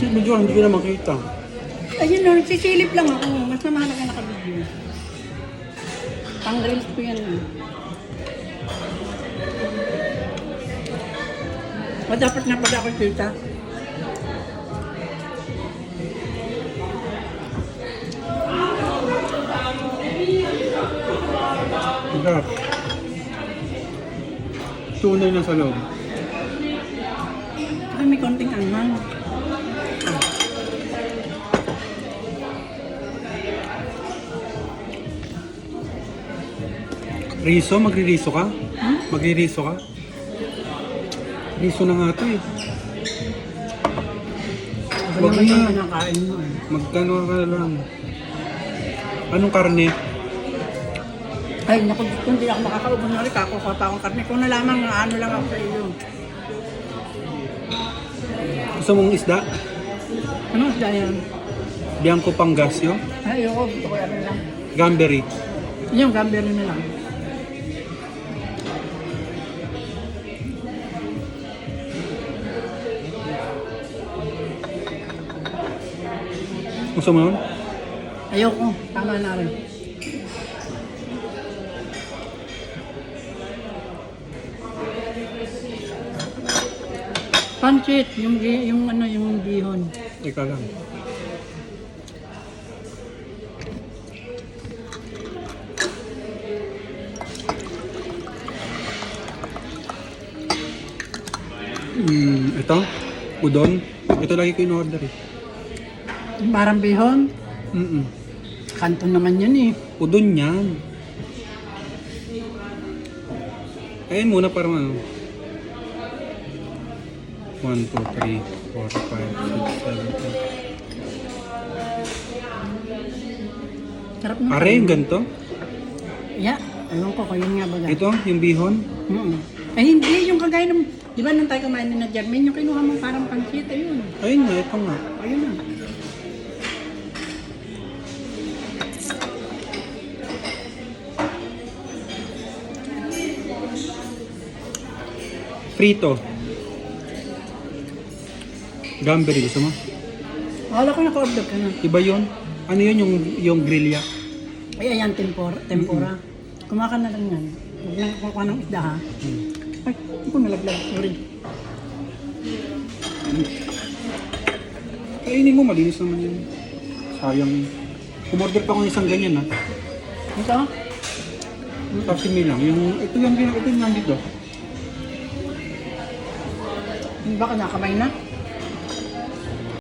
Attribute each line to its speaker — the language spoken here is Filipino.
Speaker 1: Video, hindi ko na makita.
Speaker 2: Ayun lang, sisilip lang ako. Mas namahal ka nakabidyo. Pang-reels ko yan. O dapat na pala ako kita.
Speaker 1: Sarap. Tunay na sa loob.
Speaker 2: Ay, may konting anghang.
Speaker 1: Riso? Magri-riso ka?
Speaker 2: Hmm?
Speaker 1: Magri-riso ka? Riso na nga ito eh.
Speaker 2: Wag
Speaker 1: Wag
Speaker 2: naman
Speaker 1: na.
Speaker 2: yung pinakain mo eh.
Speaker 1: Magkano ka na lang? Anong karne?
Speaker 2: Ay, naku, kung hindi ako makakaubos na rin, kakuha pa akong karne. Kung na lamang, ano lang ako sa iyo.
Speaker 1: Gusto mong isda?
Speaker 2: Ano isda yan?
Speaker 1: Bianco Pangasio?
Speaker 2: Ay, ayoko, gusto ko yan lang.
Speaker 1: Gamberi?
Speaker 2: Yung gambero na lang.
Speaker 1: Gusto mo nun?
Speaker 2: Ayoko, tama na rin. Pancit, yung ano, yung bihon.
Speaker 1: Ika lang. Ito, udon. Ito lagi ko in-order eh.
Speaker 2: Parang bihon.
Speaker 1: Mm-mm.
Speaker 2: Kanto naman yun eh.
Speaker 1: Udon yan. Ayun muna parang ano. 1, 2, 3, 4, 5, 6, 7, 8.
Speaker 2: Sarap na.
Speaker 1: Are, yung ganito?
Speaker 2: Yeah, ewan ko, yun nga baga.
Speaker 1: Ito, yung bihon.
Speaker 2: Ay hindi, yung kagaya ng, di ba nung tayo kumain na Jermaine, yung kinuha mo parang pancit, ayun.
Speaker 1: Ayun nga, ito nga.
Speaker 2: Ayun na.
Speaker 1: Frito. Gamberi, gusto mo?
Speaker 2: Wala ko naka-order ka na.
Speaker 1: Iba yun? Ano yun yung grilla?
Speaker 2: Ay, ayan, tempura. Kumaka na lang yan. Huwag na kukuha ng isda ha. Ay, hindi ko nalaglag. Sorry.
Speaker 1: Kainin mo, malinis naman yun. Sayang. Kumorder pa ako ng isang ganyan ha.
Speaker 2: Ito?
Speaker 1: Sashimi lang. Ito yung nandito.
Speaker 2: Hindi ba ka nakamay na?